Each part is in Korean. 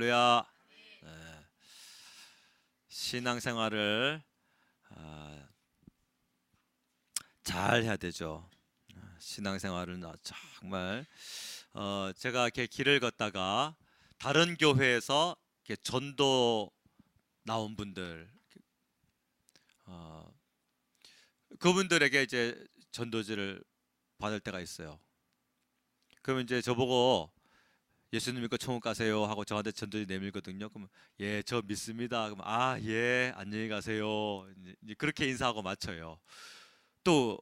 할렐루야. 네. 신앙생활을 잘 해야 되죠. 신앙생활은 정말 제가 이렇게 길을 걷다가 다른 교회에서 이렇게 전도 나온 분들, 그분들에게 이제 전도지를 받을 때가 있어요. 그러면 이제 저보고 예수님 믿고 천국 가세요 하고 저한테 전도지 내밀거든요. 그러면 예, 저 믿습니다. 그럼 아, 예, 안녕히 가세요. 이제 그렇게 인사하고 마쳐요. 또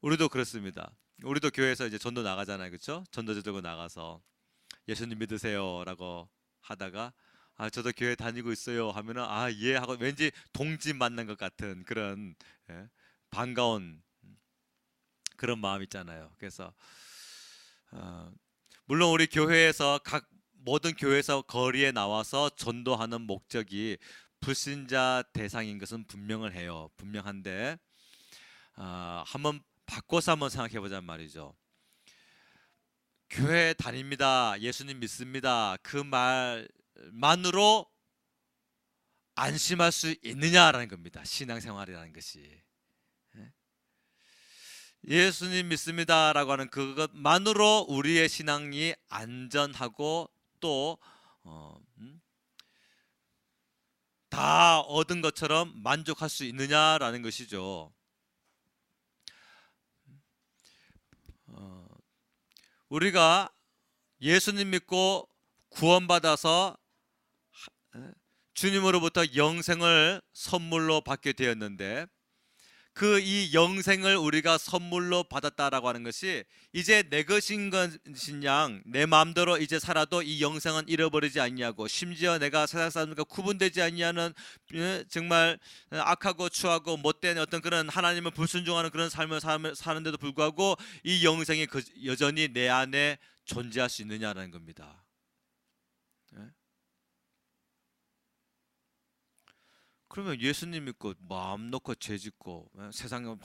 우리도 그렇습니다. 우리도 교회에서 이제 전도 나가잖아요, 그렇죠? 전도지 들고 나가서 예수님 믿으세요라고 하다가 아, 저도 교회 다니고 있어요 하면은 아, 예 하고 왠지 동지 만난 것 같은 그런 예, 반가운 그런 마음 있잖아요. 그래서 물론 우리 교회에서 각 모든 교회에서 거리에 나와서 전도하는 목적이 불신자 대상인 것은 분명해요. 분명한데 한번 바꿔서 한번 생각해 보자는 말이죠. 교회 다닙니다. 예수님 믿습니다. 그 말만으로 안심할 수 있느냐라는 겁니다. 신앙생활이라는 것이. 예수님 믿습니다라고 하는 그것만으로 우리의 신앙이 안전하고 또 다 얻은 것처럼 만족할 수 있느냐라는 것이죠. 우리가 예수님 믿고 구원받아서 주님으로부터 영생을 선물로 받게 되었는데 그 이 영생을 우리가 선물로 받았다라고 하는 것이 이제 내 것인 것인 양 내 마음대로 이제 살아도 이 영생은 잃어버리지 않냐고, 심지어 내가 세상 사람들과 구분되지 않냐는 정말 악하고 추하고 못된 어떤 그런 하나님을 불순종하는 그런 삶을 사는데도 불구하고 이 영생이 여전히 내 안에 존재할 수 있느냐라는 겁니다. 그러면 예수님 믿고 마음 놓고 죄 짓고 세상에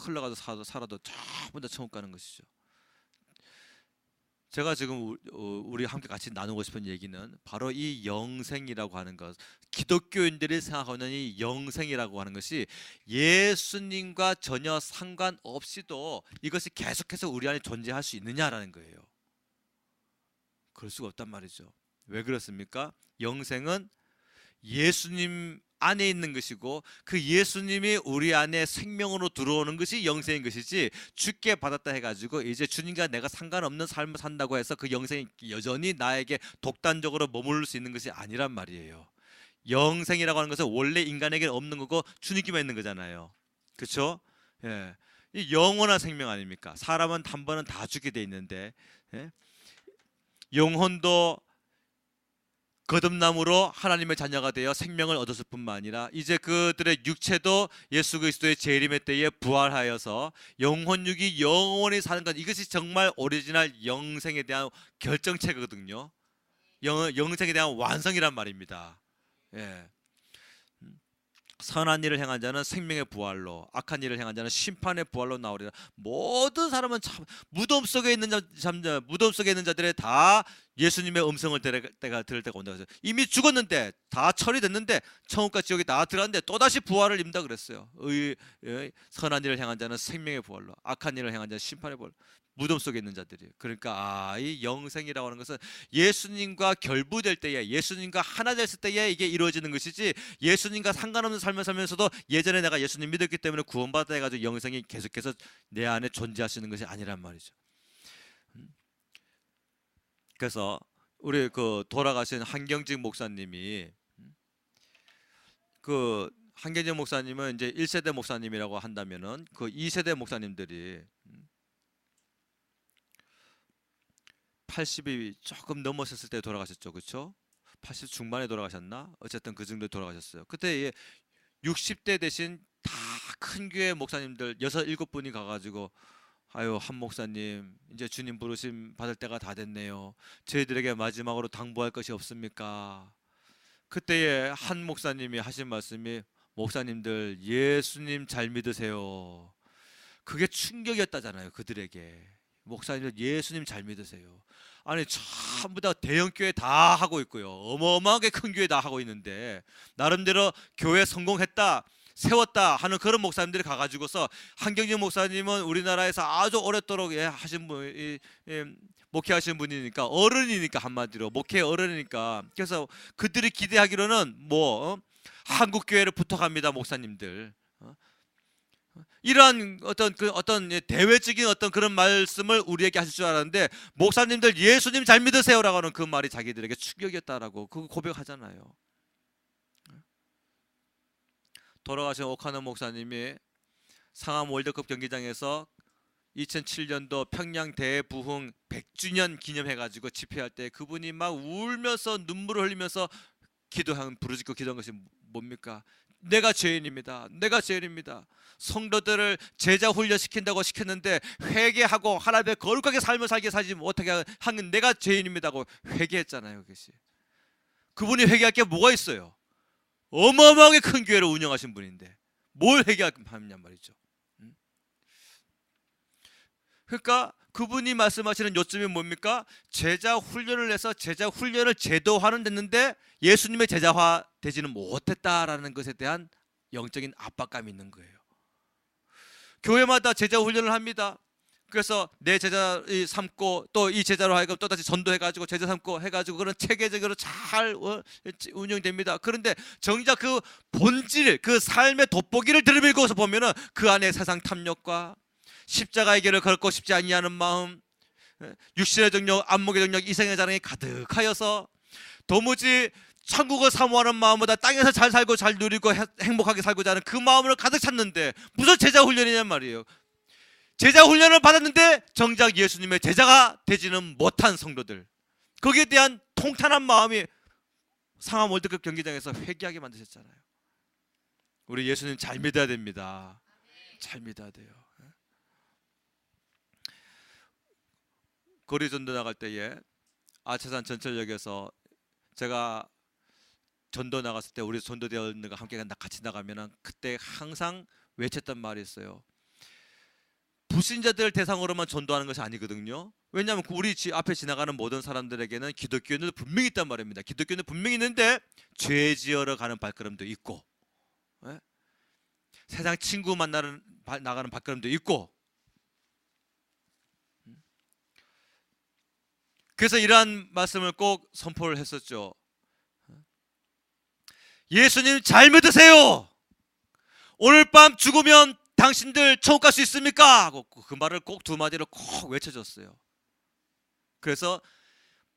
흘러가서 살아도 전부 다 천국 가는 것이죠. 제가 지금 우리 함께 같이 나누고 싶은 얘기는 바로 이 영생이라고 하는 것, 기독교인들이 생각하는 이 영생이라고 하는 것이 예수님과 전혀 상관없이도 이것이 계속해서 우리 안에 존재할 수 있느냐라는 거예요. 그럴 수가 없단 말이죠. 왜 그렇습니까? 영생은 예수님 안에 있는 것이고 그 예수님이 우리 안에 생명으로 들어오는 것이 영생인 것이지, 죽게 받았다 해가지고 이제 주님과 내가 상관없는 삶을 산다고 해서 그 영생이 여전히 나에게 독단적으로 머무를 수 있는 것이 아니란 말이에요. 영생이라고 하는 것은 원래 인간에게 없는 거고 주님께만 있는 거잖아요. 그렇죠? 예. 이 영원한 생명 아닙니까? 사람은 한 번은 다 죽게 돼 있는데, 예? 영혼도 거듭남으로 하나님의 자녀가 되어 생명을 얻었을 뿐만 아니라 이제 그들의 육체도 예수 그리스도의 재림의 때에 부활하여서 영혼육이 영원히 사는 것, 이것이 정말 오리지널 영생에 대한 결정체거든요. 영생에 대한 완성이란 말입니다. 예. 선한 일을 행한 자는 생명의 부활로, 악한 일을 행한 자는 심판의 부활로 나오리라. 모든 사람은 참 무덤 속에 있는 무덤 속에 있는 자들의 다 예수님의 음성을 들을 때가 온다 그랬어요. 이미 죽었는데 다 처리됐는데 천국과 지옥에 다 들어갔는데 또 다시 부활을 입는다 그랬어요. 선한 일을 행한 자는 생명의 부활로, 악한 일을 행한 자는 심판의 부활로. 무덤 속에 있는 자들이. 그러니까 이 영생이라고 하는 것은 예수님과 결부될 때에, 예수님과 하나 됐을 때에 이게 이루어지는 것이지, 예수님과 상관없는 삶을 살면서도 예전에 내가 예수님 믿었기 때문에 구원받았다 해가지고 영생이 계속해서 내 안에 존재할 수 있는 것이 아니란 말이죠. 그래서 우리 그 돌아가신 한경직 목사님이, 그 한경직 목사님은 이제 1세대 목사님이라고 한다면은 그 2세대 목사님들이 80이 조금 넘었을 때 돌아가셨죠, 그렇죠? 80 중반에 돌아가셨나? 어쨌든 그 정도에 돌아가셨어요. 그때 60대 대신 다 큰 교회 목사님들 6, 7분이 가가지고 아유, 한 목사님 이제 주님 부르심 받을 때가 다 됐네요. 저희들에게 마지막으로 당부할 것이 없습니까? 그때에 한 목사님이 하신 말씀이, 목사님들 예수님 잘 믿으세요. 그게 충격이었다잖아요, 그들에게. 목사님들 예수님 잘 믿으세요. 아니 전부 다 대형 교회 다 하고 있고요. 어마어마하게 큰 교회 다 하고 있는데 나름대로 교회 성공했다, 세웠다 하는 그런 목사님들이 가가지고서 한경진 목사님은 우리나라에서 아주 오랫도록 하신 분, 목회하시는 분이니까 어른이니까 한마디로 목회 어른이니까 그래서 그들이 기대하기로는 한국 교회를 부탁합니다 목사님들. 이러한 어떤 대외적인 어떤 그런 말씀을 우리에게 하실 줄 알았는데 목사님들 예수님 잘 믿으세요라고 하는 그 말이 자기들에게 충격이었다라고 그거 고백하잖아요. 돌아가신 오카노 목사님이 상암 월드컵 경기장에서 2007년도 평양 대부흥 100주년 기념해가지고 집회할 때 그분이 막 울면서 눈물을 흘리면서 부르짖고 기도한 것이 뭡니까? 내가 죄인입니다. 내가 죄인입니다. 성도들을 제자 훈련시킨다고 시켰는데 회개하고 하나님의 거룩하게 삶을 살지 못하게 한 내가 죄인입니다고 회개했잖아요. 그것이 그분이 회개할 게 뭐가 있어요? 어마어마하게 큰 교회를 운영하신 분인데 뭘 회개하냐 말이죠. 그러니까 그분이 말씀하시는 요점이 뭡니까? 제자 훈련을 해서 제자 훈련을 제도화는 됐는데 예수님의 제자화 되지는 못했다라는 것에 대한 영적인 압박감이 있는 거예요. 교회마다 제자 훈련을 합니다. 그래서 내 제자 삼고 또 이 제자로 하여금 또다시 전도해가지고 제자 삼고 해가지고 그런 체계적으로 잘 운영됩니다. 그런데 정작 그 본질, 그 삶의 돋보기를 들이밀고서 보면은 그 안에 세상 탐욕과 십자가의 길을 걷고 싶지 아니하는 마음, 육신의 정욕, 안목의 정욕, 이생의 자랑이 가득하여서 도무지 천국을 사모하는 마음보다 땅에서 잘 살고 잘 누리고 행복하게 살고자 하는 그 마음을 가득 찾는데 무슨 제자 훈련이냔 말이에요. 제자 훈련을 받았는데 정작 예수님의 제자가 되지는 못한 성도들, 거기에 대한 통탄한 마음이 상암 월드컵 경기장에서 회개하게 만드셨잖아요. 우리 예수님 잘 믿어야 됩니다. 잘 믿어야 돼요. 거리 전도 나갈 때에 아차산 전철역에서 제가 전도 나갔을 때 우리 전도대원들과 함께 같이 나가면은 그때 항상 외쳤던 말이 있어요. 불신자들 대상으로만 전도하는 것이 아니거든요. 왜냐하면 우리 앞에 지나가는 모든 사람들에게는 기독교인도 분명히 있단 말입니다. 기독교인도 분명히 있는데 죄 지으러 가는 발걸음도 있고, 세상 친구 만나는 나가는 발걸음도 있고. 그래서 이러한 말씀을 꼭 선포를 했었죠. 예수님 잘 믿으세요. 오늘 밤 죽으면 당신들 천국 갈 수 있습니까? 하고 그 말을 꼭 두 마디로 꼭 외쳐줬어요. 그래서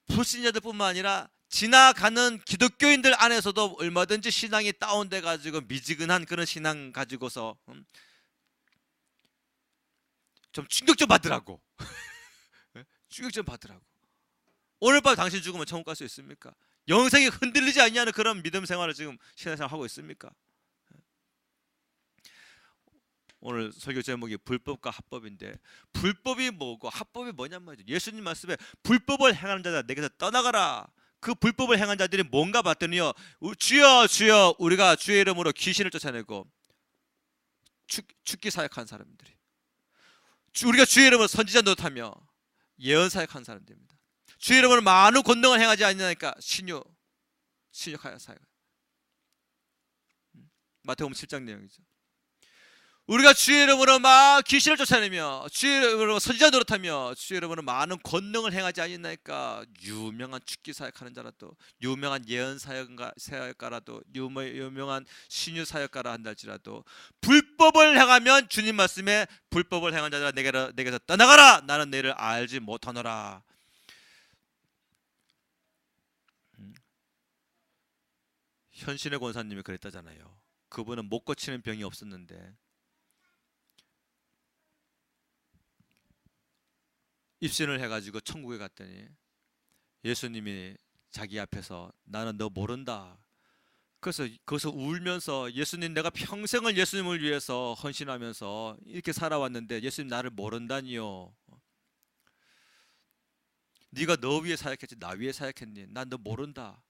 불신자들뿐만 아니라 지나가는 기독교인들 안에서도 얼마든지 신앙이 다운돼 가지고 미지근한 그런 신앙 가지고서 좀 충격 좀 받으라고. 충격 좀 받으라고. 오늘 밤 당신 죽으면 천국 갈 수 있습니까? 영생이 흔들리지 않냐는 그런 믿음 생활을 지금 신앙생활 하고 있습니까? 오늘 설교 제목이 불법과 합법인데 불법이 뭐고 합법이 뭐냔 말이죠. 예수님 말씀에 불법을 행하는 자들 내게서 떠나가라. 그 불법을 행한 자들이 뭔가 봤더니요, 주여 주여 우리가 주의 이름으로 귀신을 쫓아내고 죽기 사역한 사람들이, 우리가 주의 이름으로 선지자 노릇하며 예언 사역한 사람들입니다. 주의 이름으로 많은 권능을 행하지 않으니까 신유하여 사역. 마태복음 7장 내용이죠. 우리가 주의 이름으로 막 귀신을 쫓아내며 주의 이름으로 선지자 노릇하며 주의 이름으로 많은 권능을 행하지 않으니까 유명한 축기 사역하는 자라도, 유명한 예언 사역가라도, 유명한 신유 사역가라 한달지라도 불법을 행하면 주님 말씀에 불법을 행한 자들아 내게서 떠나가라. 나는 너희를 알지 못하노라. 현신의 권사님이 그랬다잖아요. 그분은 못 고치는 병이 없었는데 입신을 해가지고 천국에 갔더니 예수님이 자기 앞에서 나는 너 모른다. 그래서 거기서 울면서 예수님 내가 평생을 예수님을 위해서 헌신하면서 이렇게 살아왔는데 예수님 나를 모른다니요. 네가 너 위에 사역했지 나 위에 사역했니? 난 너 모른다.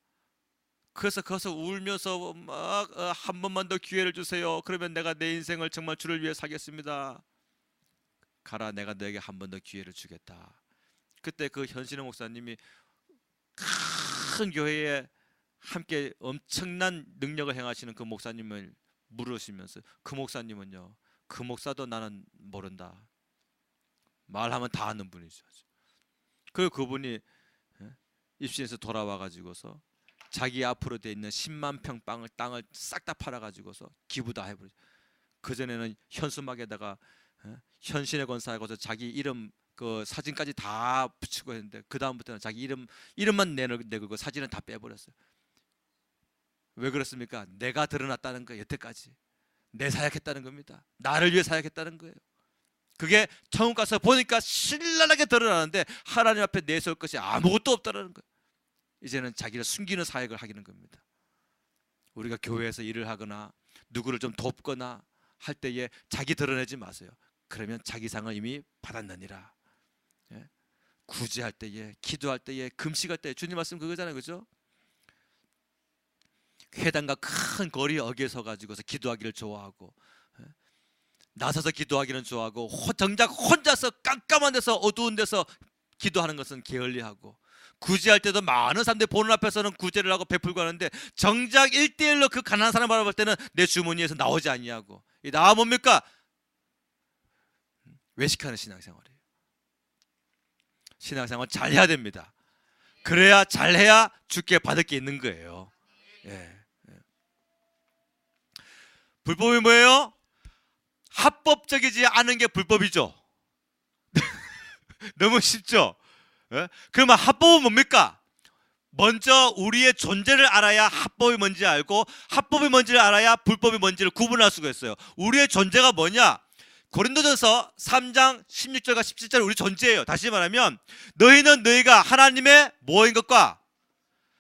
그래서 거기서 울면서 막 한 번만 더 기회를 주세요. 그러면 내가 내 인생을 정말 주를 위해 살겠습니다. 가라, 내가 너에게 한 번 더 기회를 주겠다. 그때 그 현신의 목사님이 큰 교회에 함께 엄청난 능력을 행하시는 그 목사님을 물으시면서, 그 목사님은요, 그 목사도 나는 모른다, 말하면 다 아는 분이죠. 그리고 그분이 입신에서 돌아와 가지고서 자기 앞으로 돼 있는 10만 평 땅을 싹 다 팔아 가지고서 기부 다 해버리죠. 그 전에는 현수막에다가 현신의 권사하고서 자기 이름 그 사진까지 다 붙이고 했는데, 그 다음부터는 자기 이름만 내걸고 사진은 다 빼버렸어요. 왜 그렇습니까? 내가 드러났다는 거예요. 여태까지 내 사역했다는 겁니다. 나를 위해 사역했다는 거예요. 그게 천국 가서 보니까 신랄하게 드러나는데 하나님 앞에 내세울 것이 아무것도 없다는 거예요. 이제는 자기를 숨기는 사역을 하기는 겁니다. 우리가 교회에서 일을 하거나 누구를 좀 돕거나 할 때에 자기 드러내지 마세요. 그러면 자기 상을 이미 받았느니라. 예? 구제할 때에, 기도할 때에, 금식할 때에, 주님 말씀 그거잖아요, 그죠? 회당과 큰 거리 어귀에 서 가지고서 기도하기를 좋아하고, 나서서 기도하기는 좋아하고, 정작 혼자서 깜깜한 데서 어두운 데서 기도하는 것은 게을리하고, 구제할 때도 많은 사람들이 보는 앞에서는 구제를 하고 베풀고 하는데 정작 1대1로 그 가난한 사람 바라볼 때는 내 주머니에서 나오지 아니하고, 이 나와 뭡니까? 외식하는 신앙생활이에요. 신앙생활 잘해야 됩니다. 그래야 잘해야 주께 받을 게 있는 거예요. 예. 불법이 뭐예요? 합법적이지 않은 게 불법이죠. 너무 쉽죠? 예? 그러면 합법은 뭡니까? 먼저 우리의 존재를 알아야 합법이 뭔지 알고, 합법이 뭔지를 알아야 불법이 뭔지를 구분할 수가 있어요. 우리의 존재가 뭐냐? 고린도전서 3장 16절과 17절 우리 존재예요. 다시 말하면 너희는 너희가 하나님의 뭐인 것과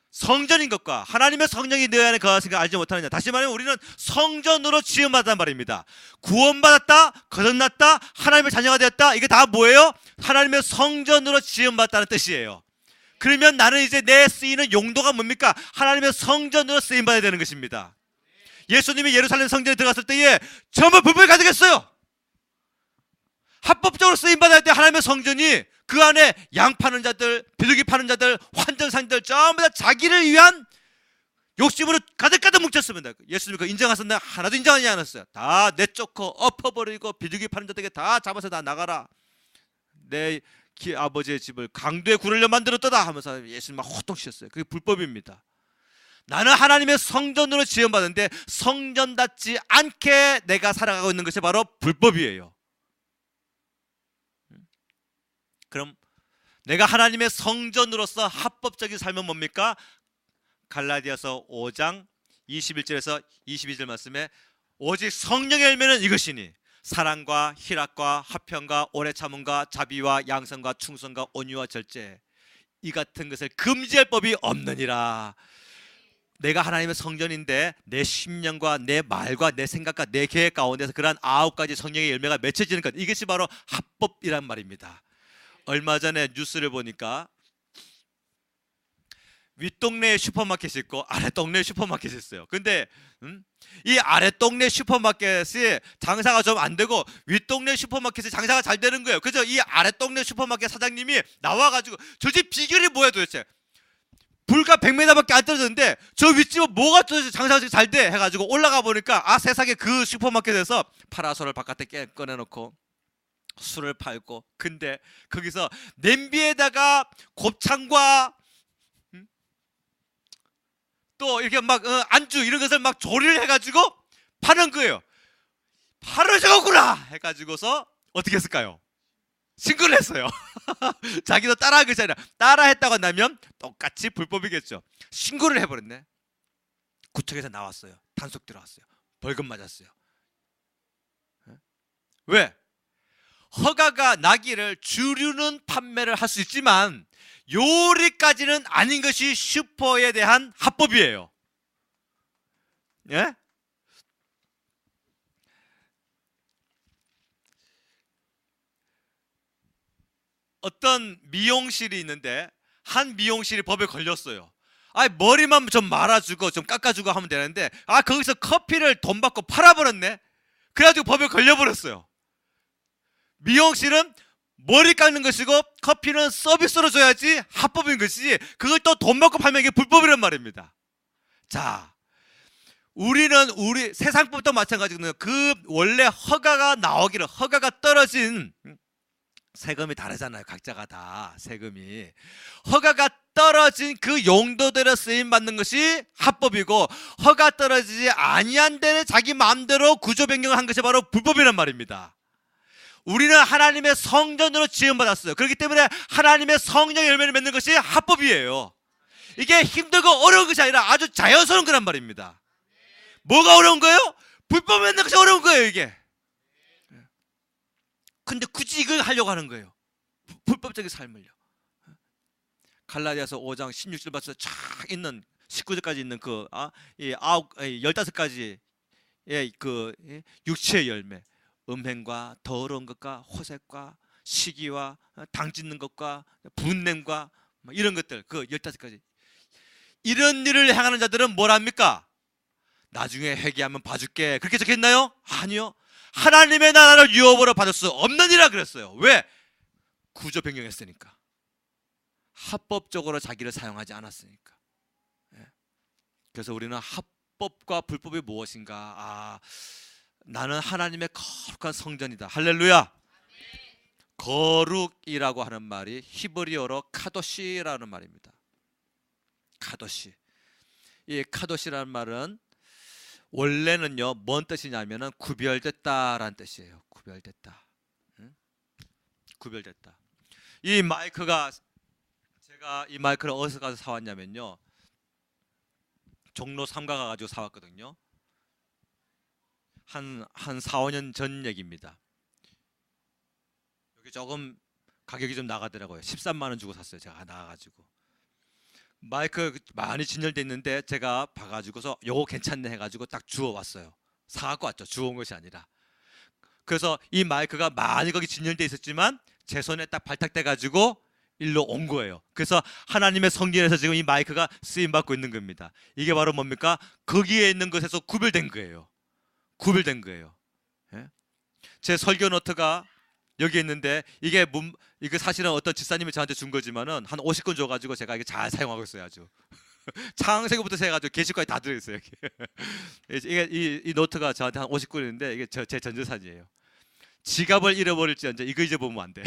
성전인 것과 하나님의 성령이 너희 안에 거하시는 걸 알지 못하느냐. 다시 말하면 우리는 성전으로 지음받았단 말입니다. 구원받았다, 거듭났다, 하나님의 자녀가 되었다, 이게 다 뭐예요? 하나님의 성전으로 지음받았다는 뜻이에요. 그러면 나는 이제 내 쓰이는 용도가 뭡니까? 하나님의 성전으로 쓰임받아야 되는 것입니다. 예수님이 예루살렘 성전에 들어갔을 때에 전부 불법이 가득했어요. 합법적으로 쓰임받아야 돼. 하나님의 성전이 그 안에 양 파는 자들, 비둘기 파는 자들, 환전상들 전부 다 자기를 위한 욕심으로 가득가득 뭉쳤습니다. 예수님이 그거 인정하셨나요? 하나도 인정하지 않았어요. 다 내쫓고 엎어버리고 비둘기 파는 자들에게 다 잡아서 다 나가라. 내 아버지의 집을 강도의 굴을려 만들었다 하면서 예수님 막 호통치셨어요. 그게 불법입니다. 나는 하나님의 성전으로 지음받았는데 성전답지 않게 내가 살아가고 있는 것이 바로 불법이에요. 그럼 내가 하나님의 성전으로서 합법적인 삶은 뭡니까? 갈라디아서 5장 21절에서 22절 말씀에 오직 성령의 열매는 이것이니 사랑과 희락과 화평과 오래 참음과 자비와 양선과 충성과 온유와 절제, 이 같은 것을 금지할 법이 없느니라. 내가 하나님의 성전인데 내 심령과 내 말과 내 생각과 내 계획 가운데서 그러한 9가지 성령의 열매가 맺혀지는 것, 이것이 바로 합법이란 말입니다. 얼마 전에 뉴스를 보니까 윗동네에 슈퍼마켓이 있고 아랫동네에 슈퍼마켓이 있어요. 근데 이 아랫동네 슈퍼마켓이 장사가 좀 안 되고 윗동네 슈퍼마켓이 장사가 잘 되는 거예요. 그래서 이 아랫동네 슈퍼마켓 사장님이 나와가지고 저 집 비결이 뭐야 도대체? 불과 100m밖에 안 떨어졌는데 저 윗집은 뭐가 도대체 장사가 잘 돼? 해가지고 올라가 보니까 세상에 그 슈퍼마켓에서 파라솔을 바깥에 꺼내놓고 술을 팔고, 근데 거기서 냄비에다가 곱창과 또 이렇게 막 안주 이런 것을 막 조리를 해가지고 파는 거예요. 파를 저거구나 해가지고서 어떻게 했을까요? 신고를 했어요. 자기도 따라한 것이 아니라 따라했다고 나면 똑같이 불법이겠죠. 신고를 해버렸네. 구청에서 나왔어요. 단속 들어왔어요. 벌금 맞았어요. 왜? 허가가 나기를 주류는 판매를 할 수 있지만 요리까지는 아닌 것이 슈퍼에 대한 합법이에요. 예? 어떤 미용실이 있는데 한 미용실이 법에 걸렸어요. 머리만 좀 말아주고 좀 깎아주고 하면 되는데 거기서 커피를 돈 받고 팔아버렸네. 그래가지고 법에 걸려버렸어요. 미용실은 머리 깎는 것이고 커피는 서비스로 줘야지 합법인 것이지 그걸 또 돈 받고 팔면 이게 불법이란 말입니다. 자, 우리 세상법도 마찬가지거든요. 그 원래 허가가 떨어진 세금이 다르잖아요. 각자가 다 세금이 허가가 떨어진 그 용도대로 쓰임 받는 것이 합법이고 허가 떨어지지 아니한 데는 자기 마음대로 구조 변경을 한 것이 바로 불법이란 말입니다. 우리는 하나님의 성전으로 지음받았어요. 그렇기 때문에 하나님의 성령 열매를 맺는 것이 합법이에요. 이게 힘들고 어려운 것이 아니라 아주 자연스러운 거란 말입니다. 뭐가 어려운 거예요? 불법 맺는 것이 어려운 거예요, 이게. 근데 굳이 이걸 하려고 하는 거예요. 불법적인 삶을요. 갈라디아서 5장 16절 봐서 쫙 있는 19절까지 있는 그 15가지 그 육체의 열매, 음행과 더러운 것과 호색과 시기와 당 찢는 것과 분냄과 이런 것들 그 15가지 이런 일을 행하는 자들은 뭘 합니까? 나중에 회개하면 봐줄게 그렇게 적혀있나요? 아니요. 하나님의 나라를 유업으로 받을 수 없는 이라 그랬어요. 왜? 구조 변경했으니까. 합법적으로 자기를 사용하지 않았으니까. 그래서 우리는 합법과 불법이 무엇인가? 나는 하나님의 거룩한 성전이다. 할렐루야. 거룩이라고 하는 말이 히브리어로 카도시라는 말입니다. 카도시. 이 카도시라는 말은 원래는요 뭔 뜻이냐면은 구별됐다라는 뜻이에요. 구별됐다. 구별됐다. 이 마이크가 제가 이 마이크를 어디서 가서 사왔냐면요 종로 3가 가가지고 사왔거든요. 한 4, 5년 전 얘기입니다. 여기 조금 가격이 좀 나가더라고요. 13만 원 주고 샀어요. 제가 나가가지고 마이크 많이 진열돼 있는데 제가 봐가지고서 요거 괜찮네 해가지고 딱 주워왔어요. 사갖고 왔죠. 주워온 것이 아니라. 그래서 이 마이크가 많이 거기 진열돼 있었지만 제 손에 딱 발탁돼가지고 일로 온 거예요. 그래서 하나님의 성전에서 지금 이 마이크가 쓰임받고 있는 겁니다. 이게 바로 뭡니까? 거기에 있는 것에서 구별된 거예요. 구별된 거예요. 제 설교 노트가 여기 있는데 이게 사실은 어떤 집사님이 저한테 준 거지만은 한 50권 줘가지고 제가 이게 잘 사용하고 있어요. 아주 창세기부터 해가지고 게시까지 다 들어있어요. 이게 이 노트가 저한테 한 50권인데 이게 제 전재산이에요. 지갑을 잃어버릴지언정 이거 잊어보면 안 돼.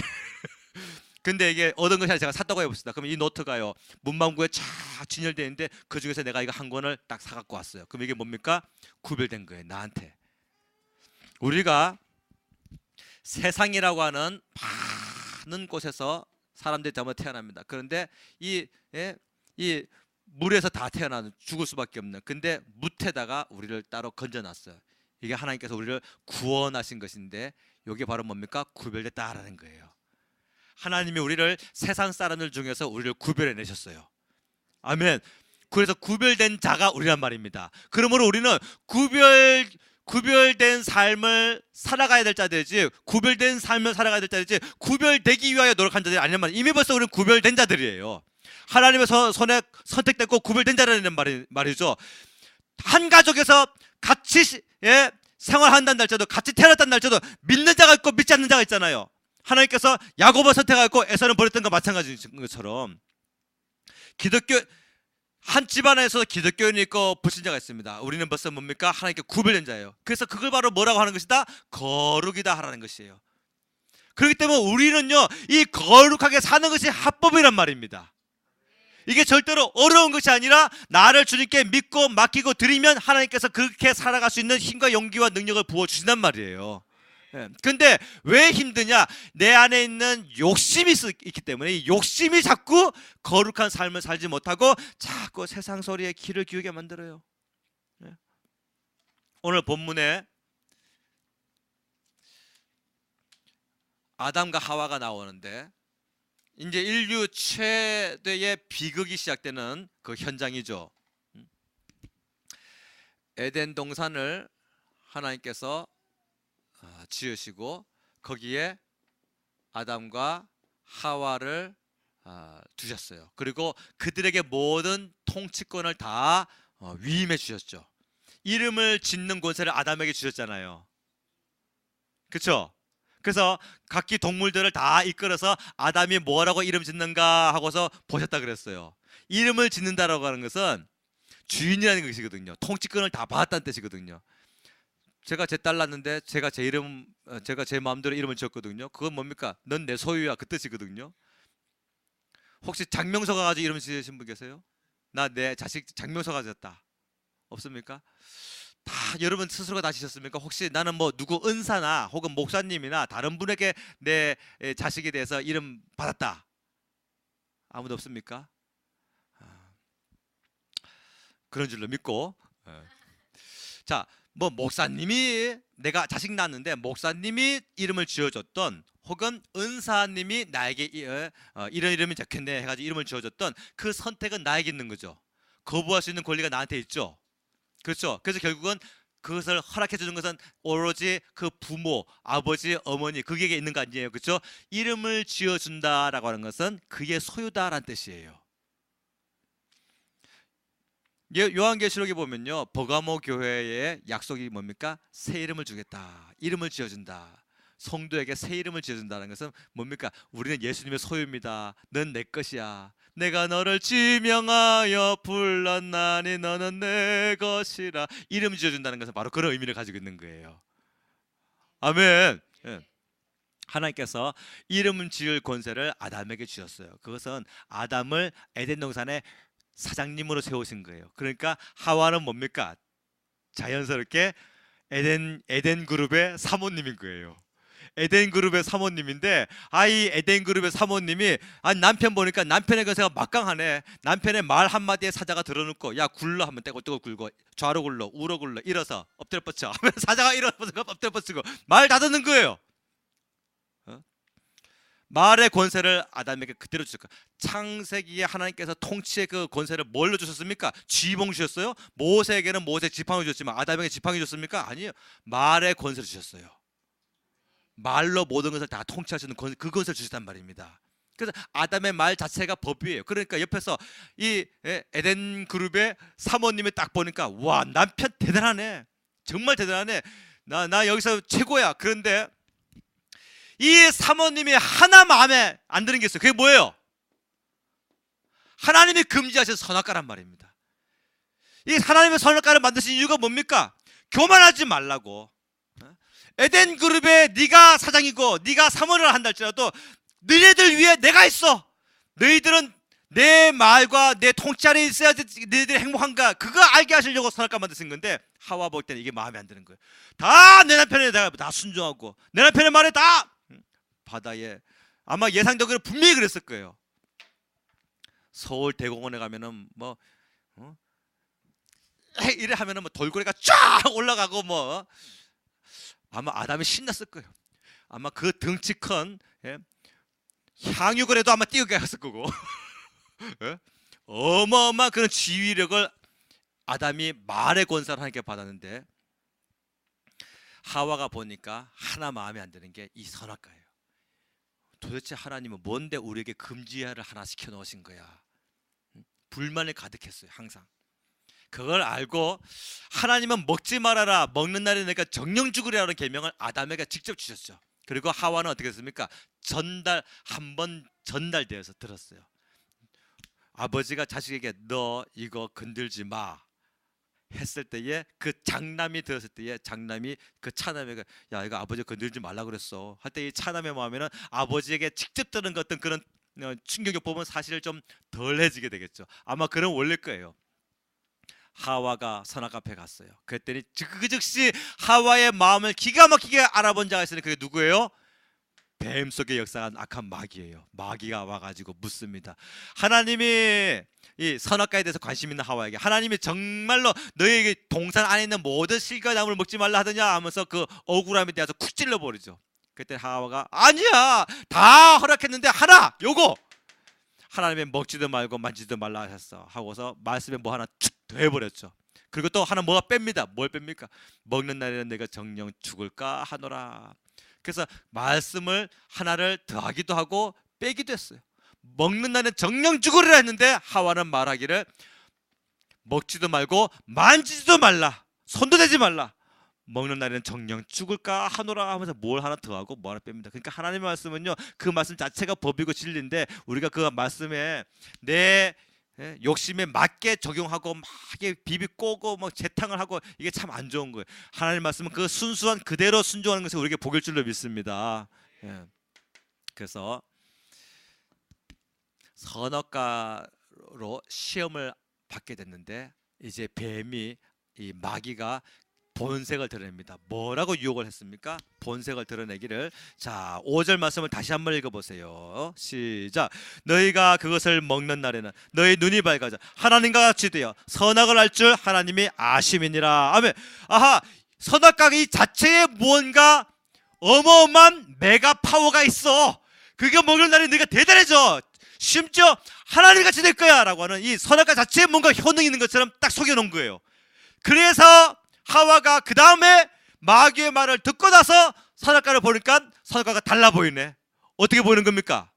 근데 이게 얻은 것이 아니라 제가 샀다고 해봅시다. 그럼 이 노트가요 문방구에 쫙 진열되어 있는데 그 중에서 내가 이거 한 권을 딱 사갖고 왔어요. 그럼 이게 뭡니까? 구별된 거예요. 나한테. 우리가 세상이라고 하는 많은 곳에서 사람들이 잘못 태어납니다. 그런데 이 물에서 다 태어나는 죽을 수밖에 없는. 근데 뭇에다가 우리를 따로 건져놨어요. 이게 하나님께서 우리를 구원하신 것인데 이게 바로 뭡니까? 구별됐다라는 거예요. 하나님이 우리를 세상 사람들 중에서 우리를 구별해 내셨어요. 아멘. 그래서 구별된 자가 우리란 말입니다. 그러므로 우리는 구별된 삶을 살아가야 될 자들이지 구별된 삶을 살아가야 될 자들이지 구별되기 위하여 노력한 자들이 아니란 말이에요. 이미 벌써 우리는 구별된 자들이에요. 하나님의 손에 선택됐고 구별된 자라는 말이죠. 한 가족에서 같이 생활한다는 날짜도 같이 태어났다는 날짜도 믿는 자가 있고 믿지 않는 자가 있잖아요. 하나님께서 야곱을 선택하고 에서는 버렸던 것 마찬가지인 것처럼 기독교 한 집안에서 기독교인이 있고 불신자가 있습니다. 우리는 벌써 뭡니까? 하나님께 구별된 자예요. 그래서 그걸 바로 뭐라고 하는 것이다? 거룩이다 하라는 것이에요. 그렇기 때문에 우리는요 이 거룩하게 사는 것이 합법이란 말입니다. 이게 절대로 어려운 것이 아니라 나를 주님께 믿고 맡기고 드리면 하나님께서 그렇게 살아갈 수 있는 힘과 용기와 능력을 부어주신단 말이에요. 근데 왜 힘드냐? 내 안에 있는 욕심이 있기 때문에 이 욕심이 자꾸 거룩한 삶을 살지 못하고 자꾸 세상 소리에 귀를 기울게 만들어요. 오늘 본문에 아담과 하와가 나오는데 이제 인류 최대의 비극이 시작되는 그 현장이죠. 에덴 동산을 하나님께서 지으시고 거기에 아담과 하와를 두셨어요. 그리고 그들에게 모든 통치권을 다 위임해 주셨죠. 이름을 짓는 권세를 아담에게 주셨잖아요. 그렇죠? 그래서 각기 동물들을 다 이끌어서 아담이 뭐라고 이름 짓는가 하고서 보셨다 그랬어요. 이름을 짓는다라고 하는 것은 주인이라는 것이거든요. 통치권을 다 받았다는 뜻이거든요. 제가 제 딸 낳는데 제가 제 마음대로 이름을 지었거든요. 그건 뭡니까? 넌 내 소유야, 그 뜻이거든요. 혹시 장명서 가지고 이름 지으신 분 계세요? 나 내 자식 장명서 가졌다. 없습니까? 다 여러분 스스로가 다 지셨습니까? 혹시 나는 뭐 누구 은사나 혹은 목사님이나 다른 분에게 내 자식에 대해서 이름 받았다. 아무도 없습니까? 그런 줄로 믿고. 자, 뭐 목사님이 내가 자식 낳았는데 목사님이 이름을 지어줬던 혹은 은사님이 나에게 이런 이름이 적혔네 해가지고 이름을 지어줬던 그 선택은 나에게 있는 거죠. 거부할 수 있는 권리가 나한테 있죠. 그렇죠. 그래서 결국은 그것을 허락해 주는 것은 오로지 그 부모, 아버지, 어머니 그에게 있는 거 아니에요. 그렇죠? 이름을 지어준다라고 하는 것은 그의 소유다라는 뜻이에요. 요한계시록에 보면요, 버가모 교회의 약속이 뭡니까? 새 이름을 주겠다, 이름을 지어준다. 성도에게 새 이름을 지어준다는 것은 뭡니까? 우리는 예수님의 소유입니다. 넌 내 것이야. 내가 너를 지명하여 불렀나니 너는 내 것이라. 이름 지어준다는 것은 바로 그런 의미를 가지고 있는 거예요. 아멘. 하나님께서 이름 지을 권세를 아담에게 주셨어요. 그것은 아담을 에덴 동산에 사장님으로 세우신 거예요. 그러니까 하와는 뭡니까? 자연스럽게 에덴 그룹의 사모님인 거예요. 에덴 그룹의 사모님인데, 이 에덴 그룹의 사모님이 남편 보니까 남편의 것에가 막강하네. 남편의 말 한마디에 사자가 들어눕고, 야 굴러 하면 떼고 굴고, 좌로 굴러 우로 굴러 일어서 엎드려 뻗쳐 하면 사자가 일어서 엎드려 뻗치고 말 다 듣는 거예요. 말의 권세를 아담에게 그대로 주셨고, 창세기에 하나님께서 통치의 그 권세를 뭘로 주셨습니까? 지휘봉 주셨어요? 모세에게는 모세 지팡이 주셨지만 아담에게 지팡이 줬습니까? 아니에요. 말의 권세를 주셨어요. 말로 모든 것을 다 통치할 수 있는 그 권세를 주셨단 말입니다. 그래서 아담의 말 자체가 법이에요. 그러니까 옆에서 이 에덴 그룹의 사모님이 딱 보니까, 와, 남편 대단하네, 정말 대단하네, 나 여기서 최고야. 그런데 이 사모님이 하나 마음에 안 드는 게 있어요. 그게 뭐예요? 하나님이 금지하신 선악과란 말입니다. 이 하나님의 선악과를 만드신 이유가 뭡니까? 교만하지 말라고. 에덴 그룹에 네가 사장이고 네가 사모를 한다 할지라도 너희들 위해 내가 있어. 너희들은 내 말과 내 통치 아래 있어야지 너희들이 행복한가, 그거 알게 하시려고 선악과 만드신 건데, 하와 볼 때는 이게 마음에 안 드는 거예요. 다 내 남편에 다 순종하고 내 남편의 말에 다 바다에, 아마 예상적으로 분명히 그랬을 거예요. 서울 대공원에 가면은 뭐 이래 하면은 뭐 돌고래가 쫙 올라가고 뭐, 아마 아담이 신났을 거예요. 아마 그 덩치 큰 향유거래도 아마 뛰어갔을 거고 어마어마한 그런 지휘력을 아담이 말의 권세를 하나님께 받았는데, 하와가 보니까 하나 마음에 안 드는 게 이 선악과예요. 도대체 하나님은 뭔데 우리에게 금지어를 하나 시켜 놓으신 거야? 불만이 가득했어요. 항상 그걸 알고 하나님은 먹지 말아라, 먹는 날에 내가 정령 죽으리라는 계명을 아담에게 직접 주셨죠. 그리고 하와는 어떻게 했습니까? 한번 전달되어서 들었어요. 아버지가 자식에게 너 이거 건들지 마 했을 때에, 그 장남이 들었을 때에 장남이 그 차남에게 야 이거 아버지 건들지 말라 그랬어 할 때, 이 차남의 마음에는 아버지에게 직접 들은 어떤 그런 충격을 보면 사실 좀 덜해지게 되겠죠. 아마 그런 원리일 거예요. 하와가 선악 앞에 갔어요. 그랬더니 그 즉시 하와의 마음을 기가 막히게 알아본 자가 있으니 그게 누구예요? 뱀 속에 역사한 악한 마귀예요. 마귀가 와가지고 묻습니다. 하나님이 이 선악과에 대해서 관심 있는 하와에게, 하나님이 정말로 너에게 동산 안에 있는 모든 실과 나무를 먹지 말라 하더냐 하면서 그 억울함에 대해서 쿡 찔러버리죠. 그때 하와가 아니야, 다 허락했는데 하나 요거 하나님의 먹지도 말고 만지도 말라 하셨어 하고서 말씀에 뭐 하나 툭 더해버렸죠. 그리고 또 하나 뭐가 뺍니다. 뭘 뺍니까? 먹는 날에는 내가 정령 죽을까 하노라. 그래서 말씀을 하나를 더하기도 하고 빼기도 했어요. 먹는 날에는 정령 죽으리라 했는데 하와는 말하기를 먹지도 말고 만지지도 말라, 손도 대지 말라, 먹는 날에는 정령 죽을까 하노라 하면서 뭘 하나 더하고 뭐 하나 뺍니다. 그러니까 하나님의 말씀은요, 그 말씀 자체가 법이고 진리인데 우리가 그 말씀에 내 욕심에 맞게 적용하고 막 비비 꼬고 뭐 재탕을 하고 이게 참 안 좋은 거예요. 하나님 말씀은 그 순수한 그대로 순종하는 것이 우리에게 복일 줄로 믿습니다. 그래서 선악과로 시험을 받게 됐는데 이제 뱀이, 이 마귀가 본색을 드러냅니다. 뭐라고 유혹을 했습니까? 본색을 드러내기를. 자, 5절 말씀을 다시 한번 읽어보세요. 시작. 너희가 그것을 먹는 날에는 너희 눈이 밝아져 하나님과 같이 되어 선악을 알 줄 하나님이 아심이니라. 아멘. 아하, 선악과 이 자체에 무언가 어마어마한 메가 파워가 있어. 그게 먹는 날에 너희가 대단해져. 심지어 하나님 같이 될 거야 라고 하는 이 선악과 자체에 뭔가 효능이 있는 것처럼 딱 속여놓은 거예요. 그래서 하와가 그 다음에 마귀의 말을 듣고 나서 선악과를 보니까 선악과가 달라 보이네. 어떻게 보이는 겁니까?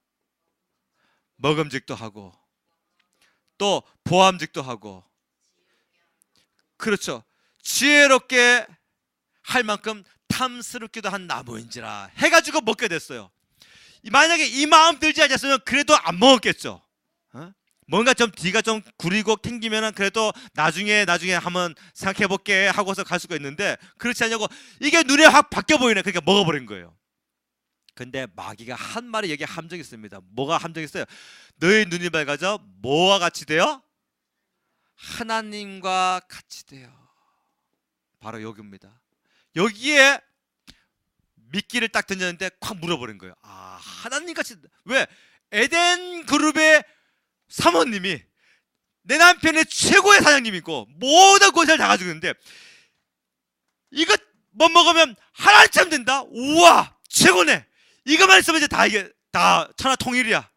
먹음직도 하고 또 보암직도 하고, 그렇죠, 지혜롭게 할 만큼 탐스럽기도 한 나무인지라 해가지고 먹게 됐어요. 만약에 이 마음 들지 않았으면 그래도 안 먹었겠죠. 뭔가 좀 뒤가 좀 구리고 튕기면은 그래도 나중에 한번 생각해 볼게 하고서 갈 수가 있는데, 그렇지 않냐고 이게 눈에 확 바뀌어 보이네. 그러니까 먹어버린 거예요. 근데 마귀가 한 말이 여기에 함정이 있습니다. 뭐가 함정이 있어요? 너희 눈이 밝아져 뭐와 같이 돼요? 하나님과 같이 돼요. 바로 여기입니다. 여기에 미끼를 딱 던졌는데 콱 물어버린 거예요. 아, 하나님 같이. 왜? 에덴 그룹의 사모님이 내 남편의 최고의 사장님이고 모든 권세를 다 가지고 있는데 이거 못 먹으면 하나님처럼 된다? 우와, 최고네. 이거만 있으면 이제 이게 다 천하통일이야.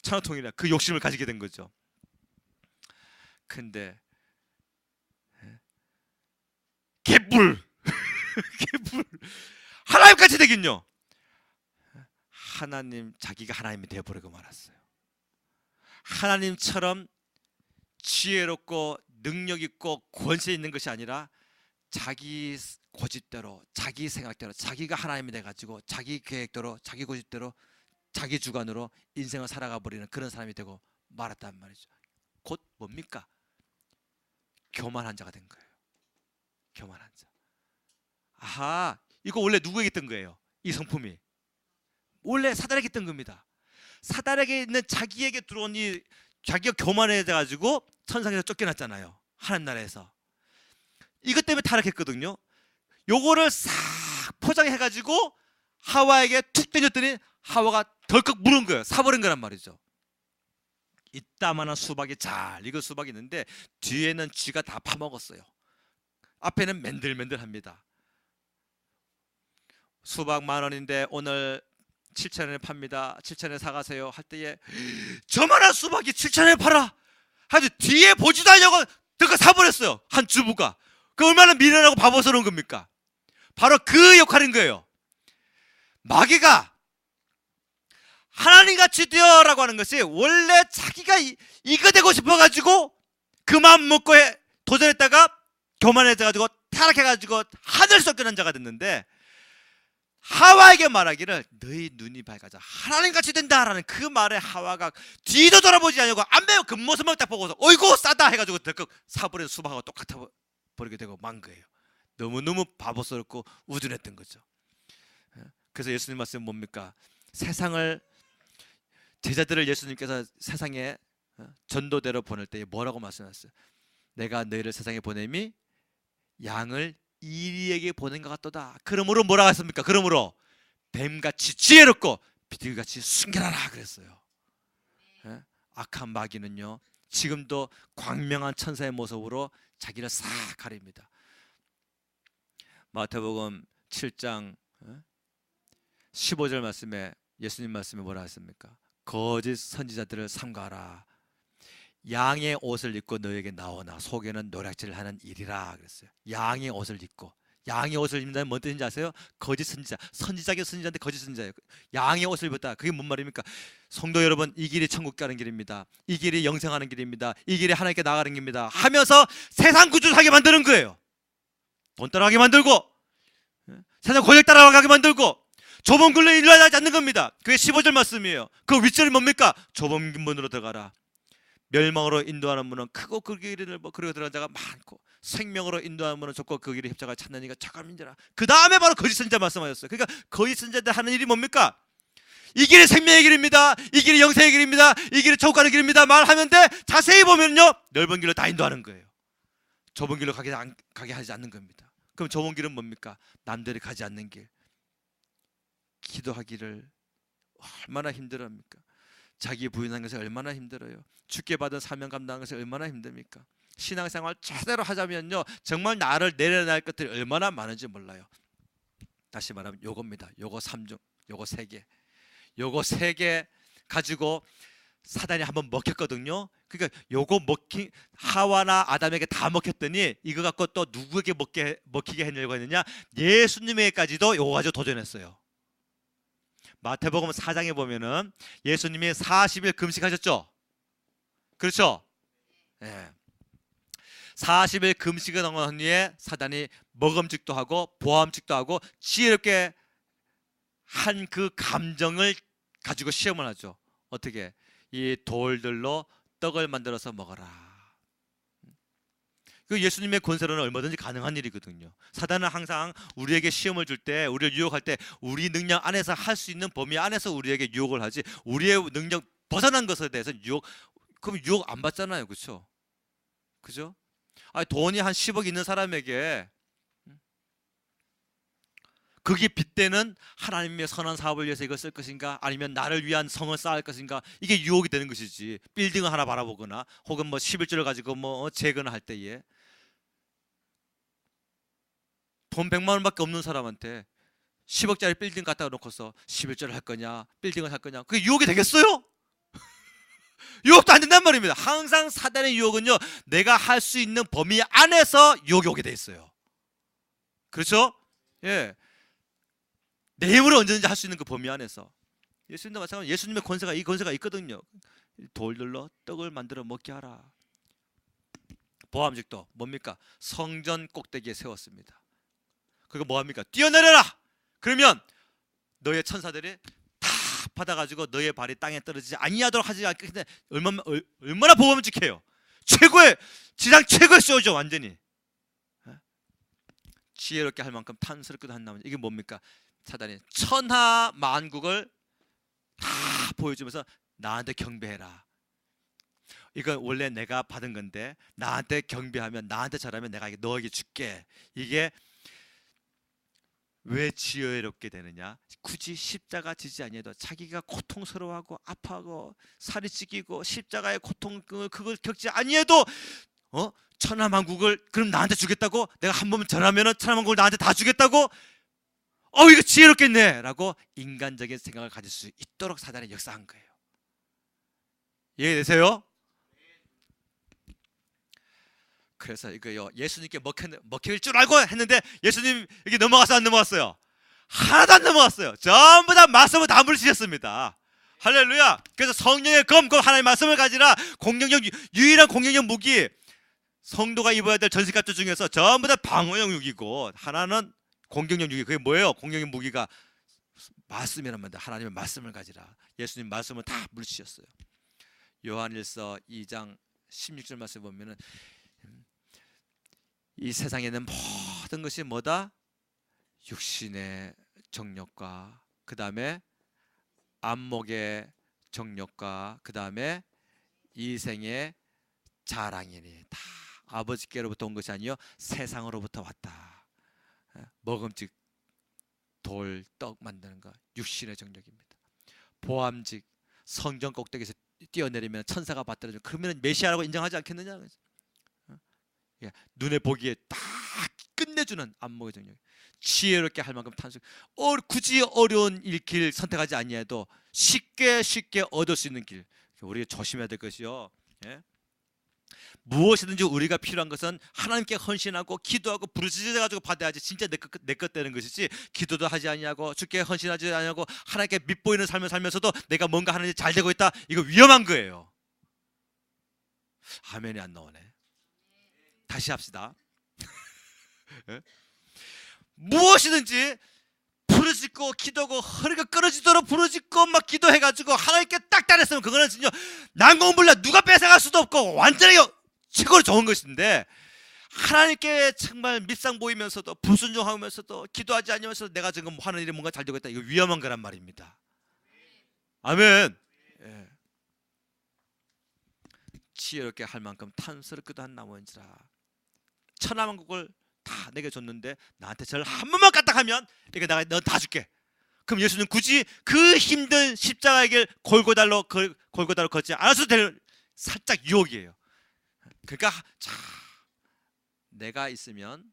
천하통일이야. 그 욕심을 가지게 된 거죠. 근데 개뿔 개뿔 하나님같이 되긴요. 자기가 하나님이 되어버리고 말았어요. 하나님처럼 지혜롭고 능력 있고 권세 있는 것이 아니라 자기 고집대로, 자기 생각대로, 자기가 하나님이 돼가지고 자기 계획대로, 자기 고집대로, 자기 주관으로 인생을 살아가 버리는 그런 사람이 되고 말았단 말이죠. 곧 뭡니까? 교만한 자가 된 거예요. 교만한 자. 아하, 이거 원래 누구에게 있던 거예요? 이 성품이 원래 사단에게 있던 겁니다. 사단에게 있는 자기에게 들어온 이 자기가 교만해져가지고 천상에서 쫓겨났잖아요. 하나님 나라에서. 이것 때문에 타락했거든요. 요거를 싹 포장해가지고 하와에게 툭 던졌더니 하와가 덜컥 물은 거예요. 사버린 거란 말이죠. 이따만한 수박이 잘 익은 수박이 있는데 뒤에는 쥐가 다 파먹었어요. 앞에는 맨들맨들합니다. 수박 10,000원인데 오늘 7,000원에 팝니다. 7,000원에 사가세요 할 때에 저만한 수박이 7,000원에 팔아? 아주 뒤에 보지도 않냐고 덜컥 사버렸어요. 한 주부가. 그 얼마나 미련하고 바보스러운 겁니까? 바로 그 역할인 거예요. 마귀가 하나님같이 되어라고 하는 것이 원래 자기가 이거 되고 싶어가지고 그 마음 먹고 도전했다가 교만해져가지고 타락해가지고 하늘 쫓겨난 자가 됐는데, 하와에게 말하기를 너희 눈이 밝아져 하나님같이 된다라는 그 말에 하와가 뒤도 돌아보지 않고 안 매우 그 모습만 딱 보고서 어이구 싸다 해가지고 덜컥 사버린 수박하고 똑같아 버리게 되고 만 거예요. 너무너무 바보스럽고 우둔했던 거죠. 그래서 예수님 말씀은 뭡니까? 제자들을 예수님께서 세상에 전도대로 보낼 때 뭐라고 말씀하셨어요? 내가 너희를 세상에 보냄이 양을 이리에게 보낸 것 같도다. 그러므로 뭐라고 했습니까? 그러므로 뱀같이 지혜롭고 비둘기같이 순결하라 그랬어요. 악한 마귀는요 지금도 광명한 천사의 모습으로 자기를 싹 가립니다. 마태복음 7장 15절 말씀에 예수님 말씀에 뭐라 했습니까? 거짓 선지자들을 삼가하라. 양의 옷을 입고 너에게 나오나 속에는 노략질을 하는 일이라 그랬어요. 양의 옷을 입고. 양의 옷을 입는다면 뭔 뜻인지 아세요? 거짓 선지자. 선지자게 선지자인데 거짓 선지자예요. 양의 옷을 입었다. 그게 뭔 말입니까? 성도 여러분, 이 길이 천국 가는 길입니다. 이 길이 영생하는 길입니다. 이 길이 하나님께 나가는 길입니다 하면서 세상 구주하게 만드는 거예요. 돈 따라가게 만들고 세상 권력 따라가게 만들고 좁은 길로 일어나지 않는 겁니다. 그게 15절 말씀이에요. 그 윗절이 뭡니까? 좁은 문으로 들어가라. 멸망으로 인도하는 문은 크고 그 길을 그리고 들어간 자가 많고 생명으로 인도하는 문은 좁고 그 길에 협자가 찾는 이가 착함인지라. 그 다음에 바로 거짓 선지자 말씀하셨어요. 그러니까 거짓 선지자들 하는 일이 뭡니까? 이 길이 생명의 길입니다. 이 길이 영생의 길입니다. 이 길이 천국 가는 길입니다. 말하면 돼. 자세히 보면요, 넓은 길로 다 인도하는 거예요. 좁은 길로 가게 하지 않는 겁니다. 그럼 좁은 길은 뭡니까? 남들이 가지 않는 길. 기도하기를 얼마나 힘들어합니까? 자기 부인하는 것이 얼마나 힘들어요. 주께 받은 사명 감당하는 것이 얼마나 힘듭니까? 신앙생활 제대로 하자면요, 정말 나를 내려놔야 할 것들이 얼마나 많은지 몰라요. 다시 말하면 요겁니다. 요거 3종, 요거 3개. 요거 3개 가지고 사단이 한번 먹혔거든요. 그러니까 요거 하와나 아담에게 다 먹혔더니 이거 갖고 또 누구에게 먹히게 하려고 했느냐? 예수님에게까지도 요거 가지고 도전했어요. 마태복음 4장에 보면은 예수님이 40일 금식하셨죠? 그렇죠? 예. 40일 금식을 한 후에 사단이 먹음직도 하고 보암직도 하고 지혜롭게 한 그 감정을 가지고 시험을 하죠. 어떻게? 이 돌들로 떡을 만들어서 먹어라. 그 예수님의 권세로는 얼마든지 가능한 일이거든요. 사단은 항상 우리에게 시험을 줄 때, 우리를 유혹할 때 우리 능력 안에서 할 수 있는 범위 안에서 우리에게 유혹을 하지, 우리의 능력 벗어난 것에 대해서 그럼 유혹 안 받잖아요. 그렇죠? 그죠? 돈이 한 10억 있는 사람에게 그게 빗대는 하나님의 선한 사업을 위해서 이걸 쓸 것인가, 아니면 나를 위한 성을 쌓을 것인가, 이게 유혹이 되는 것이지. 빌딩을 하나 바라보거나 혹은 11조를 가지고 재건을 할 때에 돈 100만 원밖에 없는 사람한테 10억짜리 빌딩 갖다 놓고서 11조를 할 거냐, 빌딩을 할 거냐, 그게 유혹이 되겠어요? 유혹도 안 된단 말입니다. 항상 사단의 유혹은요, 내가 할 수 있는 범위 안에서 유혹이 오게 돼 있어요. 그렇죠? 예. 내 힘으로 언제든지 할 수 있는 그 범위 안에서. 예수님도 마찬가지로 예수님의 이 권세가 있거든요. 돌들로 떡을 만들어 먹게 하라. 보암직도 뭡니까? 성전 꼭대기에 세웠습니다. 그거 뭐합니까? 뛰어내려라! 그러면 너의 천사들이 다 받아가지고 너의 발이 땅에 떨어지지 아니하도록 하지 않게. 근데 얼마나 보암직해요. 지상 최고의 쇼죠. 완전히 지혜롭게 할 만큼 탐스럽게도 한다면 이게 뭡니까? 사단이 천하 만국을 다 보여주면서 나한테 경배해라. 이건 원래 내가 받은 건데 나한테 경배하면, 나한테 잘하면 내가 너에게 줄게. 이게 왜 지혜롭게 되느냐? 굳이 십자가 지지 아니해도 자기가 고통스러워하고 아파하고 살이 찢기고 십자가의 고통 그걸 겪지 아니해도 천하만국을 그럼 나한테 주겠다고? 내가 한 번 전하면은 천하만국을 나한테 다 주겠다고? 이거 지혜롭겠네 라고 인간적인 생각을 가질 수 있도록 사단이 역사한 거예요. 이해되세요? 그래서 이거요, 예수님께 먹힐 줄 알고 했는데 예수님 여기 넘어가서 안 넘어갔어요? 하나도 안 넘어갔어요. 전부 다 말씀을 다 물리치셨습니다. 할렐루야. 그래서 성령의 검, 하나님의 말씀을 가지라. 유일한 공격력 무기, 성도가 입어야 될 전신갑주 중에서 전부 다 방어용 무기고 하나는 공격력 무기. 그게 뭐예요? 공격력 무기가 말씀이란 말입니다. 하나님의 말씀을 가지라. 예수님 말씀을 다 물리치셨어요. 요한일서 2장 16절 말씀 보면은 이 세상에는 모든 것이 뭐다? 육신의 정욕과 그 다음에 안목의 정욕과 그 다음에 이생의 자랑이니 다 아버지께로부터 온 것이 아니요 세상으로부터 왔다. 먹음직 돌, 떡 만드는 거 육신의 정욕입니다. 보암직 성전 꼭대기에서 뛰어내리면 천사가 받들어줘. 그러면 메시아라고 인정하지 않겠느냐? 눈에 보기에 딱 끝내주는 안목의 정욕. 지혜롭게 할 만큼 탄식. 굳이 어려운 길 선택하지 아니해도 쉽게 얻을 수 있는 길. 우리가 조심해야 될 것이요. 예? 무엇이든지 우리가 필요한 것은 하나님께 헌신하고 기도하고 부르짖어 가지고 받아야지 진짜 내 것 되는 것이지, 기도도 하지 아니하고 주께 헌신하지 아니하고 하나님께 밉보이는 삶을 살면서도 내가 뭔가 하는 일이 잘 되고 있다, 이거 위험한 거예요. 아멘이 안 나오네. 다시 합시다. 무엇이든지 부르짖고 기도하고 허리가 끊어지도록 부르짖고 막 기도해가지고 하나님께 딱 따랐으면 그거는 진짜 난공불락 누가 뺏어갈 수도 없고 완전히 최고로 좋은 것인데, 하나님께 정말 밉상 보이면서도 불순종하면서도 기도하지 않으면서도 내가 지금 하는 일이 뭔가 잘 되겠다, 이거 위험한 거란 말입니다. 아멘. 예. 지혜롭게 할 만큼 탐스럽기도 한 나무인지라. 천하만국을 다 내게 줬는데 나한테 저를 한 번만 까딱하면 이거 내가 너 다 줄게. 그럼 예수는 굳이 그 힘든 십자가의 길 골고다로 걷지 않아도 될 살짝 유혹이에요. 그러니까 자, 내가 있으면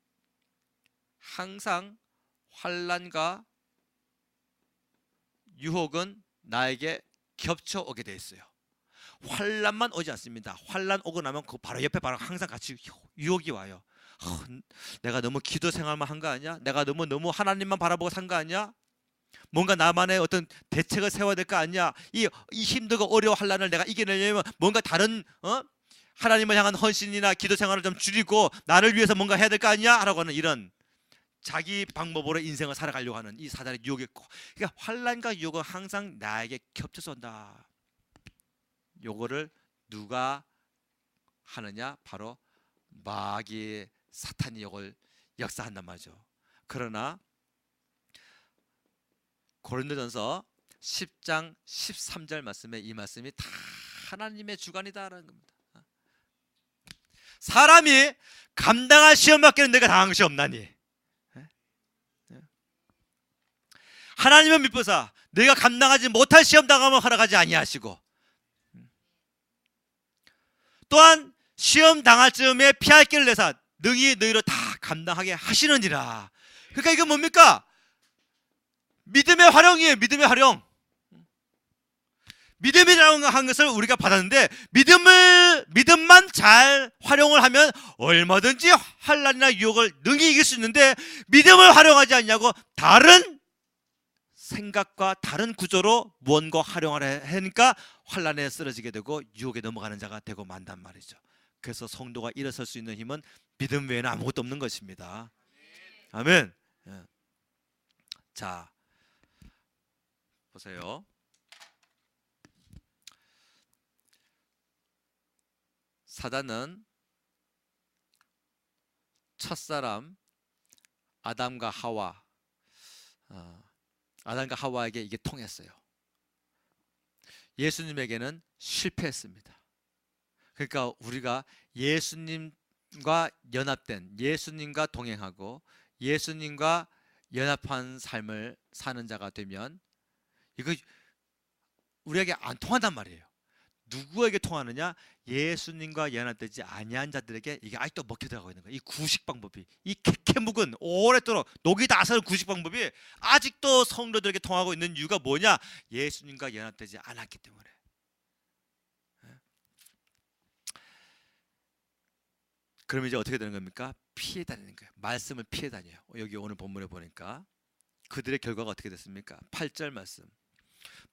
항상 환난과 유혹은 나에게 겹쳐 오게 돼 있어요. 환난만 오지 않습니다. 환난 오고 나면 그 바로 옆에 바로 항상 같이 유혹이 와요. 내가 너무 기도 생활만 한 거 아니야? 내가 너무 하나님만 바라보고 산 거 아니야? 뭔가 나만의 어떤 대책을 세워야 될 거 아니야? 이 힘들고 어려운 환난을 내가 이겨내려면 뭔가 다른 하나님을 향한 헌신이나 기도 생활을 좀 줄이고 나를 위해서 뭔가 해야 될 거 아니야? 라고 하는 이런 자기 방법으로 인생을 살아가려고 하는 이 사단의 유혹이 있고, 그러니까 환난과 유혹은 항상 나에게 겹쳐서 온다. 요거를 누가 하느냐? 바로 마귀 사탄이 이걸 역사한단 말이죠. 그러나 고린도전서 10장 13절 말씀에 이 말씀이 다 하나님의 주관이다라는 겁니다. 사람이 감당할 시험 밖에는 내가 당한 것이 없나니, 하나님은 미쁘사 내가 감당하지 못할 시험 당하면 허락하지 아니하시고, 또한 시험 당할 즈음에 피할 길을 내사 능히 너희로 다 감당하게 하시느니라. 그러니까 이건 뭡니까? 믿음의 활용이에요. 믿음의 활용. 믿음이라고 한 것을 우리가 받았는데, 믿음만 잘 활용을 하면 얼마든지 환난이나 유혹을 능히 이길 수 있는데, 믿음을 활용하지 않냐고 다른 생각과 다른 구조로 무언가 활용을 하니까 환난에 쓰러지게 되고 유혹에 넘어가는 자가 되고 만단 말이죠. 그래서 성도가 일어설 수 있는 힘은 믿음 외에는 아무것도 없는 것입니다. 아멘. 자, 보세요. 사단은 첫사람 아담과 하와에게 이게 통했어요. 예수님에게는 실패했습니다. 그러니까 우리가 예수님과 연합된, 예수님과 동행하고 예수님과 연합한 삶을 사는 자가 되면 이거 우리에게 안 통한단 말이에요. 누구에게 통하느냐? 예수님과 연합되지 아니한 자들에게 이게 아직도 먹혀 들어가고 있는 거예요. 이 구식 방법이, 이 캐묵은 오랫도록 녹이 다 서는 구식 방법이 아직도 성도들에게 통하고 있는 이유가 뭐냐? 예수님과 연합되지 않았기 때문에. 그럼 이제 어떻게 되는 겁니까? 피해 다니는 거예요. 말씀을 피해 다녀요. 여기 오늘 본문에 보니까 그들의 결과가 어떻게 됐습니까? 8절 말씀,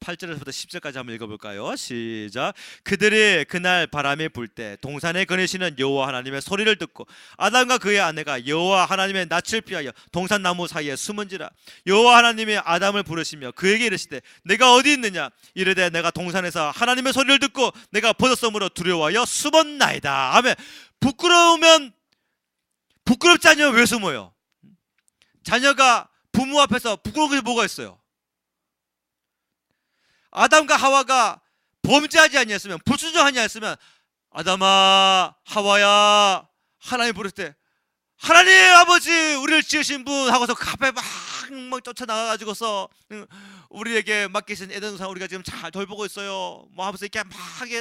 8절에서부터 10절까지 한번 읽어볼까요? 시작. 그들이 그날 바람이 불 때 동산에 거니시는 여호와 하나님의 소리를 듣고 아담과 그의 아내가 여호와 하나님의 낯을 피하여 동산 나무 사이에 숨은지라. 여호와 하나님이 아담을 부르시며 그에게 이르시되 내가 어디 있느냐? 이르되 내가 동산에서 하나님의 소리를 듣고 내가 버섯섬으로 두려워하여 숨었나이다. 아멘. 부끄러우면 부끄럽지 않으면 왜 숨어요? 자녀가 부모 앞에서 부끄러운 것이 뭐가 있어요? 아담과 하와가 범죄하지 아니했으면, 불순종하지 않았으면 아담아 하와야 하나님 부를 때 하나님 아버지 우리를 지으신 분 하고서 앞에 막 쫓아나가가지고서 우리에게 맡기신 에덴 동산 우리가 지금 잘 돌보고 있어요 뭐 하면서 이렇게 막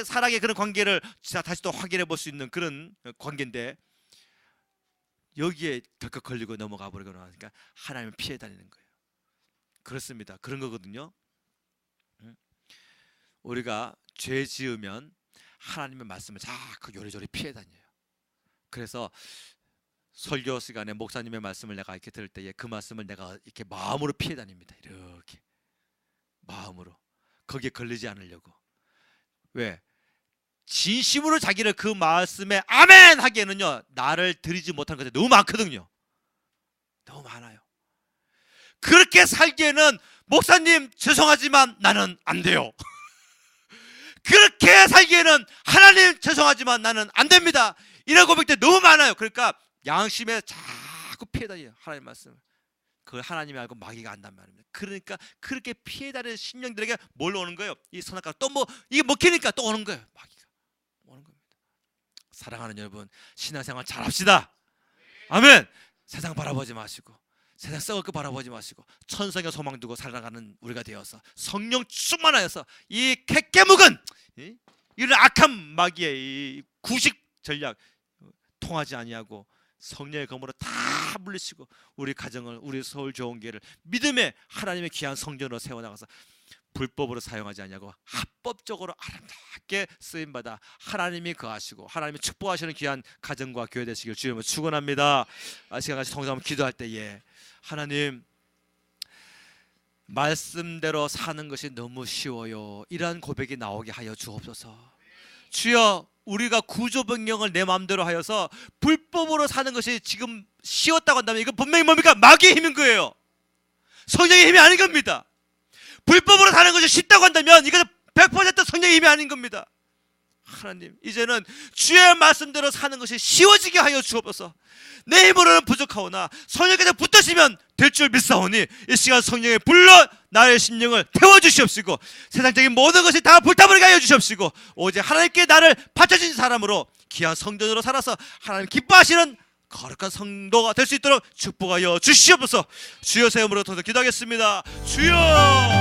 사랑의 그런 관계를 다시 또 확인해 볼 수 있는 그런 관계인데, 여기에 덜컥 걸리고 넘어가 버리고 나니까 하나님을 피해 다니는 거예요. 그렇습니다. 그런 거거든요. 우리가 죄 지으면 하나님의 말씀을 자꾸 요리조리 피해 다녀요. 그래서 설교 시간에 목사님의 말씀을 내가 이렇게 들을 때에 그 말씀을 내가 이렇게 마음으로 피해 다닙니다. 이렇게 마음으로 거기에 걸리지 않으려고. 왜? 진심으로 자기를 그 말씀에 아멘 하기에는요 나를 드리지 못하는 것이 너무 많거든요. 너무 많아요. 그렇게 살기에는 목사님 죄송하지만 나는 안 돼요. 그렇게 살기에는 하나님 죄송하지만 나는 안 됩니다. 이런 고백들이 너무 많아요. 그러니까 양심에 자꾸 피해다녀요. 하나님 말씀을. 그걸 하나님이 알고 마귀가 안단 말입니다. 그러니까 그렇게 피해다니는 신령들에게 뭘 오는 거예요? 이 선악과 또 뭐 이게 먹히니까 또 오는 거예요. 마귀가 오는 겁니다. 사랑하는 여러분, 신앙생활 잘합시다. 아멘. 세상 바라보지 마시고, 세상 썩을 거 바라보지 마시고, 천성의 소망 두고 살아가는 우리가 되어서 성령 충만하여서 이 객깨묵은 이런 악한 마귀의 이 구식 전략 통하지 아니하고 성령의 검으로 다 물리치고 우리 가정을, 우리 서울 좋은 교회를 믿음의 하나님의 귀한 성전으로 세워나가서 불법으로 사용하지 아니하고 합법적으로 아름답게 쓰임받아 하나님이 거하시고 하나님이 축복하시는 귀한 가정과 교회 되시길 주님을 축원합니다. 시간 같이 통성하면 기도할 때에 하나님, 말씀대로 사는 것이 너무 쉬워요. 이러한 고백이 나오게 하여 주옵소서. 주여, 우리가 구조 변경을 내 마음대로 하여서 불법으로 사는 것이 지금 쉬웠다고 한다면 이건 분명히 뭡니까? 마귀의 힘인 거예요. 성령의 힘이 아닌 겁니다. 불법으로 사는 것이 쉽다고 한다면 이것은 100% 성령의 힘이 아닌 겁니다. 하나님, 이제는 주의 말씀대로 사는 것이 쉬워지게 하여 주옵소서. 내 힘으로는 부족하오나 성령께서 붙드시면 될 줄 믿사오니 이 시간 성령의 불러 나의 심령을 태워주시옵시고 세상적인 모든 것이 다 불타버리게 하여 주시옵시고 오직 하나님께 나를 바쳐진 사람으로 귀한 성전으로 살아서 하나님 기뻐하시는 거룩한 성도가 될 수 있도록 축복하여 주시옵소서. 주여, 새 이름으로 통해서 기도하겠습니다. 주여.